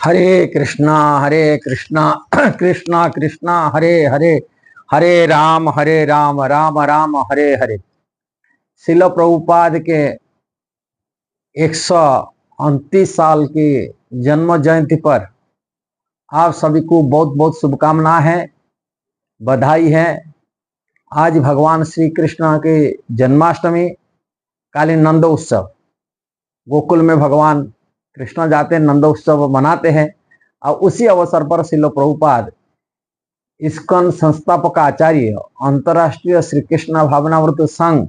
हरे कृष्णा कृष्णा कृष्णा हरे हरे, हरे राम राम राम हरे हरे। शिल प्रभुपाद के 129 साल की जन्म जयंती पर आप सभी को बहुत बहुत शुभकामनाएं हैं, बधाई है। आज भगवान श्री कृष्ण के जन्माष्टमी, काली नंद उत्सव, गोकुल में भगवान कृष्ण जाते हैं, नंद उत्सव मनाते हैं। और उसी अवसर पर शिल प्रभुपाद इस्कॉन संस्थापक आचार्य, अंतर्राष्ट्रीय श्री कृष्ण भावनामृत संघ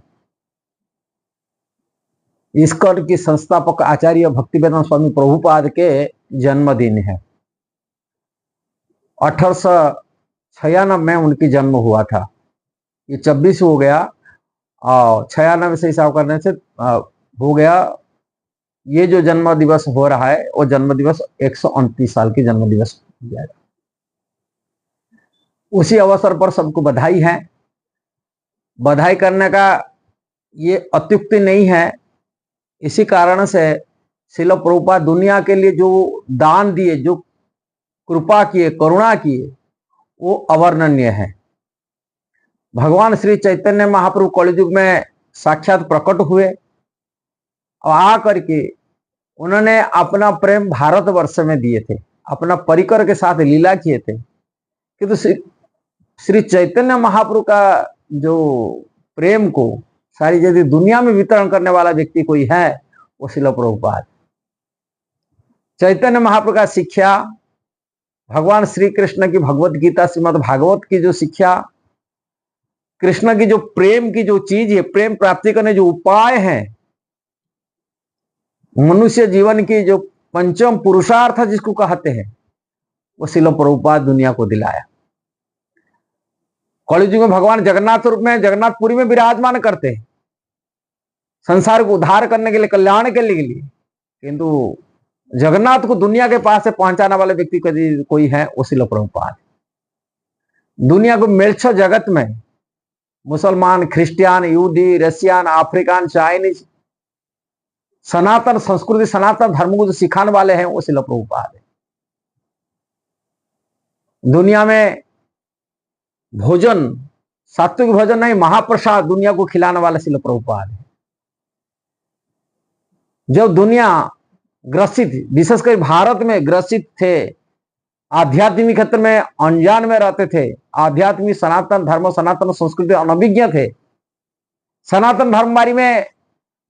इस्कॉन की संस्थापक आचार्य भक्तिवेदांत स्वामी प्रभुपाद के जन्मदिन है। 1896 में उनकी जन्म हुआ था। ये 26 हो गया और 96 से हिसाब करने से हो गया। ये जो जन्म दिवस हो रहा है वो जन्म दिवस 129 साल की जन्म दिवस हो जाएगा। उसी अवसर पर सबको बधाई है। बधाई करने का ये अत्युक्ति नहीं है। इसी कारण से शिल प्रभुपाद दुनिया के लिए जो दान दिए, जो कृपा किए, करुणा किए, वो अवर्णनीय है। भगवान श्री चैतन्य महाप्रभु कलयुग में साक्षात प्रकट हुए और आकर के उन्होंने अपना प्रेम भारतवर्ष में दिए थे, अपना परिकर के साथ लीला किए थे। किंतु श्री चैतन्य महाप्रभु का जो प्रेम को सारी यदि दुनिया में वितरण करने वाला व्यक्ति कोई है वो शिल प्रभुपाद। चैतन्य महाप्रभु का शिक्षा, भगवान श्री कृष्ण की भगवत गीता श्रीमद् भागवत की जो शिक्षा, कृष्ण की जो प्रेम की जो चीज है, प्रेम प्राप्ति करने जो उपाय है, मनुष्य जीवन की जो पंचम पुरुषार्थ जिसको कहते हैं, वो शिल प्रभुपाद दुनिया को दिलाया। कलयुग में भगवान जगन्नाथ रूप में जगन्नाथपुरी में विराजमान करते हैं, संसार को उद्धार करने के लिए, कल्याण के लिए। किंतु जगन्नाथ को दुनिया के पास से पहुंचाने वाले व्यक्ति कोई है वो शिल प्रभुपाद। दुनिया को मिर्च जगत में मुसलमान, क्रिश्चियन, यहूदी, रशियन, अफ्रीकन, चाइनीज, सनातन संस्कृति, सनातन धर्म को जो सिखाने वाले हैं वो शिल प्रभुपाद है। दुनिया में भोजन, सात्विक भोजन नहीं, महाप्रसाद दुनिया को खिलाने वाला शिल प्रभुपाद है। जब दुनिया ग्रसित, विशेषकर भारत में ग्रसित थे, आध्यात्मिक क्षेत्र में अनजान में रहते थे, आध्यात्मिक सनातन धर्म, सनातन संस्कृति अनभिज्ञ थे, सनातन धर्म बारी में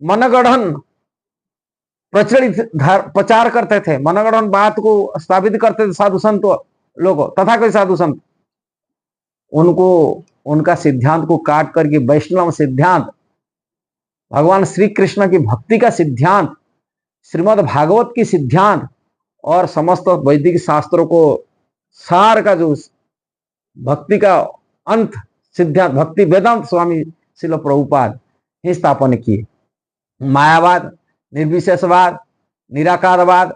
मनगढ़ंत प्रचलित प्रचार करते थे, मनगढ़ंत बात को स्थापित करते थे साधु संत लोग, तथा कोई साधु संत उनको उनका सिद्धांत को काट करके वैष्णव सिद्धांत, भगवान श्री कृष्ण की भक्ति का सिद्धांत, श्रीमद् भागवत की सिद्धांत और समस्त वैदिक शास्त्रों को सार का जो भक्ति का अंत सिद्धांत भक्ति वेदांत स्वामी शिल प्रभुपाद ही स्थापन किए। मायावाद, निर्विशेषवाद, निराकारवाद,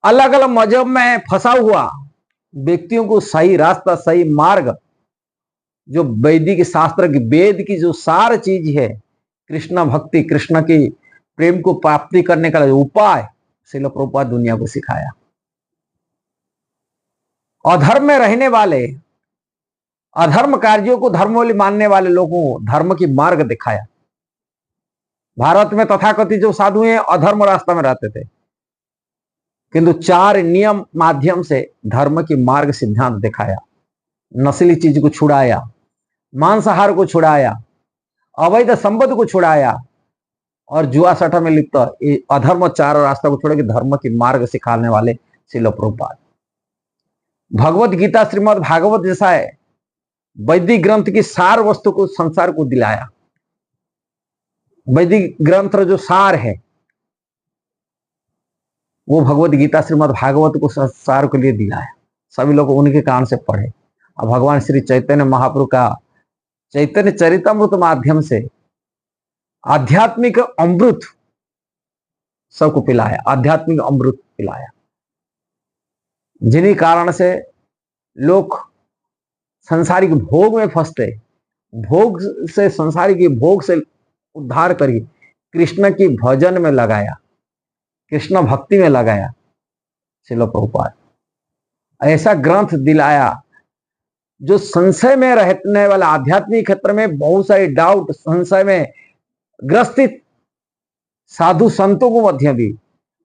अलग अलग मजहब में फंसा हुआ व्यक्तियों को सही रास्ता, सही मार्ग, जो वैदिक शास्त्र की, वेद की जो सार चीज है, कृष्ण भक्ति, कृष्ण की प्रेम को प्राप्ति करने का जो उपाय शिल प्रभुपाद दुनिया को सिखाया। अधर्म में रहने वाले, अधर्म कार्यों को धर्मोली मानने वाले लोगों को धर्म की मार्ग दिखाया। भारत में तथाकथित जो साधु हैं अधर्म रास्ता में रहते थे, किंतु 4 नियम माध्यम से धर्म की मार्ग सिद्धांत दिखाया। नस्ली चीज को छुड़ाया, मांसाहार को छुड़ाया, अवैध संपत्ति को छुड़ाया और जुआ सट्टा में लिप्त अधर्म 4 रास्ता को छोड़ के धर्म की मार्ग सिखाने वाले शिल प्रभुपाद। भगवत गीता श्रीमद् भागवत जैसा है वैदिक ग्रंथ की सार वस्तु को संसार को दिलाया। वैदिक ग्रंथ जो सार है वो भगवत गीता श्रीमद् भागवत को संसार के लिए दिलाया। सभी लोग उनके कान से पढ़े और भगवान श्री चैतन्य महाप्रभु का चैतन्य चरितामृत माध्यम से आध्यात्मिक अमृत सबको पिलाया, आध्यात्मिक अमृत पिलाया, जिन्हीं कारण से लोग संसारिक भोग में फंसते, भोग से, संसारिक भोग से उद्धार करके कृष्ण की भजन में लगाया, कृष्ण भक्ति में लगाया। श्रील प्रभुपाद ऐसा ग्रंथ दिलाया जो संशय में रहने वाला, आध्यात्मिक क्षेत्र में बहुत सारे डाउट, संशय में ग्रसित साधु संतों को मध्य भी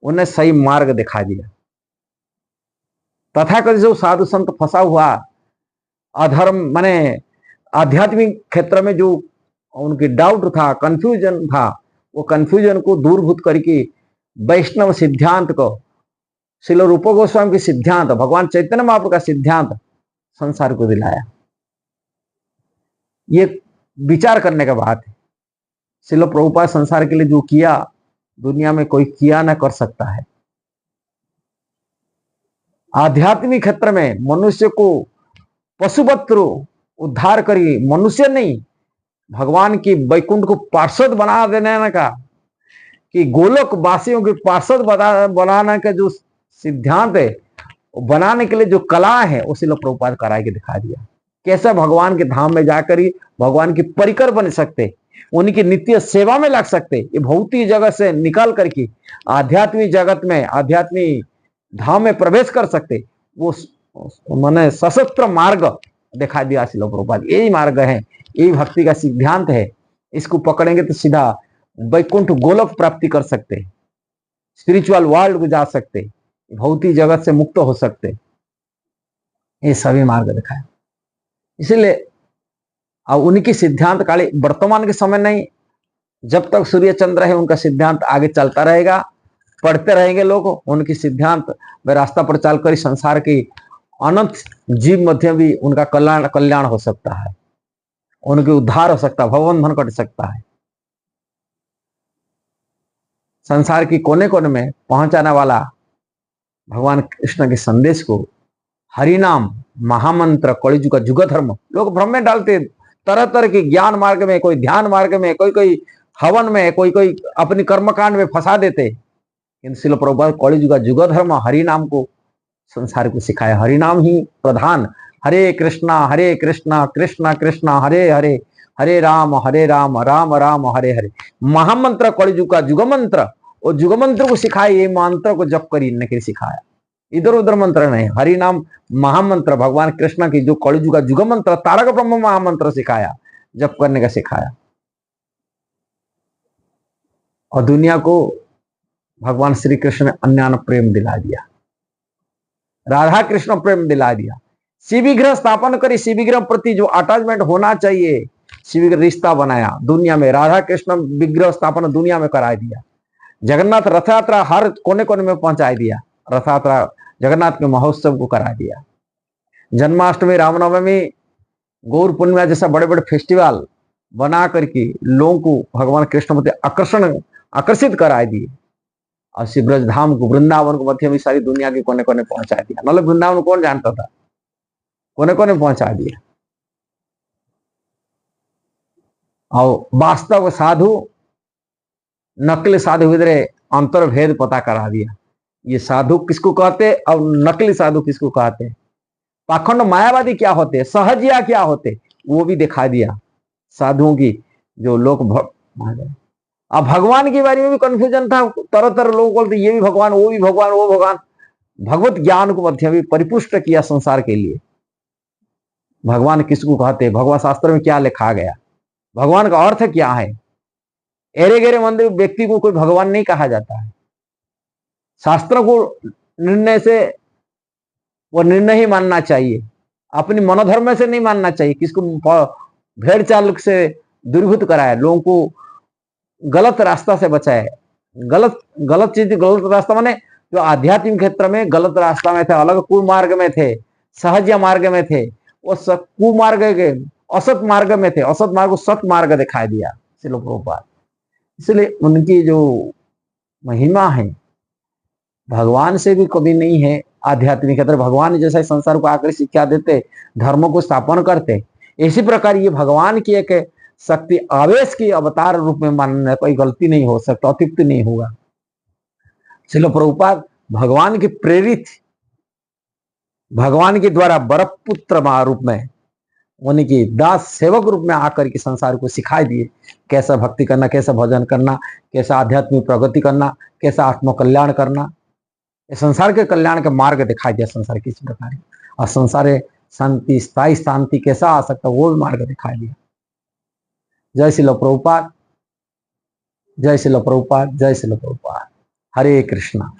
उन्हें सही मार्ग दिखा दिया। तथाकथित जो साधु संत फंसा हुआ अधर्म माने आध्यात्मिक क्षेत्र में जो उनकी डाउट था, कंफ्यूजन था, वो कंफ्यूजन को दूरभूत करके वैष्णव सिद्धांत को, श्रील रूप गोस्वामी के सिद्धांत, भगवान चैतन्य महाप्रभु का सिद्धांत संसार को दिलाया। ये विचार करने का बात है। श्रील प्रभुपाद संसार के लिए जो किया दुनिया में कोई किया ना कर सकता है। आध्यात्मिक क्षेत्र में मनुष्य को पशुवत उद्धार करिए, मनुष्य नहीं भगवान की वैकुंठ को पार्षद बना देने का, कि गोलोक वासियों के पार्षद बनाने का जो सिद्धांत है, बनाने के लिए जो कला है, उसे लोग प्रभुपाद करा के दिखा दिया। कैसे भगवान के धाम में जाकर ही भगवान की परिकर बन सकते, उनकी नित्य सेवा में लग सकते, ये भौतिक जगत से निकाल करके आध्यात्मिक जगत में, आध्यात्मिक धाम में प्रवेश कर सकते, वो माने सशस्त्र मार्ग दिखा दिया श्रील प्रभुपाद। यही मार्ग है, यही भक्ति का सिद्धांत है। इसको पकड़ेंगे तो सीधा वैकुंठ गोलोक प्राप्ति कर सकते, स्पिरिचुअल वर्ल्ड को जा सकते, भौतिक जगत से मुक्त हो सकते। ये सभी मार्ग दिखाए। इसलिए अब उनकी सिद्धांत काले वर्तमान के समय नहीं, जब तक सूर्य चंद्र है उनका सिद्धांत आगे चलता रहेगा, पढ़ते रहेंगे लोग उनकी सिद्धांत में रास्ता पर चलकर संसार की अनंत जीव मध्य भी उनका कल्याण हो सकता है, उनके उद्धार हो सकता है, भवबंधन कट सकता है। संसार की कोने कोने में पहुंचाने वाला भगवान कृष्ण के संदेश को, हरि नाम महामंत्र, कलिजुग का जुग धर्म, लोग भ्रम में डालते, तरह तरह की ज्ञान मार्ग में, कोई ध्यान मार्ग में, कोई हवन में, कोई अपनी कर्मकांड में फंसा देते। किंतु श्रील प्रभुपाद कलिजुग का जुग धर्म हरि नाम को संसार को सिखाया। हरि नाम ही प्रधान, हरे कृष्णा कृष्णा कृष्णा हरे हरे, हरे राम राम राम हरे हरे। महामंत्र कलिजुग का जुग मंत्र, और जुग मंत्र को सिखाया, ये मंत्र को जप कर इनने सिखाया, इधर उधर मंत्र नहीं। हरि नाम महामंत्र भगवान कृष्ण की जो कलिजुग का जुग मंत्र, तारक ब्रह्म महामंत्र सिखाया, जप करने का सिखाया। और दुनिया को भगवान श्री कृष्ण ने अन्य प्रेम दिला दिया, राधा कृष्ण प्रेम दिला दिया। शिविग्रह स्थापन करी, शिविग्रह प्रति जो अटैचमेंट होना चाहिए, शिविग्रह रिश्ता बनाया दुनिया में। राधा कृष्ण विग्रह स्थापना दुनिया में करा दिया। जगन्नाथ रथ यात्रा हर कोने कोने में पहुंचा दिया, रथ यात्रा जगन्नाथ के महोत्सव को करा दिया। जन्माष्टमी, रामनवमी, गौर पूर्णिमा जैसा बड़े बड़े फेस्टिवल बना करके लोगों को भगवान कृष्ण प्रति आकर्षित करा दिए। और श्री ब्रज धाम को, वृंदावन को मध्य में सारी दुनिया के कोने कोने पहुंचा दिया। मतलब वृंदावन कौन जानता था, कोने कोने पहुंचा दिया। और वास्तव साधु नकली साधु इधर अंतर भेद पता करा दिया। ये साधु किसको कहते और नकली साधु किसको कहते, पाखंड मायावादी क्या होते, सहजिया क्या होते, वो भी दिखा दिया। साधुओं की जो लोग अब भगवान के बारे में भी कंफ्यूजन था, तरह तरह लोग बोलते ये भी भगवान, वो भी भगवान, वो भगवान। भगवत ज्ञान को मध्य भी परिपुष्ट किया संसार के लिए। भगवान किसको कहते, भगवान शास्त्र में क्या लिखा गया, भगवान का अर्थ क्या है। एरे गेरे मंदिर व्यक्ति को कोई भगवान नहीं कहा जाता है। शास्त्रों को निर्णय से वो निर्णय ही मानना चाहिए, अपनी मनोधर्म से नहीं मानना चाहिए। किसको भेड़ चाल से दुर्भूत कराए, लोगों को गलत रास्ता से बचाए। गलत चीज, गलत रास्ता माने जो आध्यात्मिक क्षेत्र में गलत रास्ता में थे, अलग कुमार्ग में थे, सहज मार्ग में थे, वो कुमार्ग के असत मार्ग में थे, असत मार्ग को सत मार्ग दिखाई दिया श्रील प्रभुपाद। इसलिए उनकी जो महिमा है भगवान से भी कभी नहीं है। आध्यात्मिक क्षेत्र भगवान जैसा संसार को आकर शिक्षा देते, धर्मों को स्थापन करते, इसी प्रकार ये भगवान की एक शक्ति आवेश की अवतार रूप में मानने कोई गलती नहीं हो सकता, अतिरिक्त नहीं होगा। श्रील प्रभुपाद भगवान के प्रेरित, भगवान के द्वारा बरपुत्र रूप में, उनकी दास सेवक रूप में आकर के संसार को सिखाई दिए कैसा भक्ति करना, कैसा भजन करना, कैसा आध्यात्मिक प्रगति करना, कैसा आत्मकल्याण करना। ये संसार के कल्याण का मार्ग दिखाई दिया संसार किस प्रकार है, और संसार शांति, स्थायी शांति कैसा आ सकता वो भी मार्ग दिखाई दिया। जय श्रील प्रभुपाद, जय श्रील प्रभुपाद, जय श्रील प्रभुपाद। हरे कृष्णा।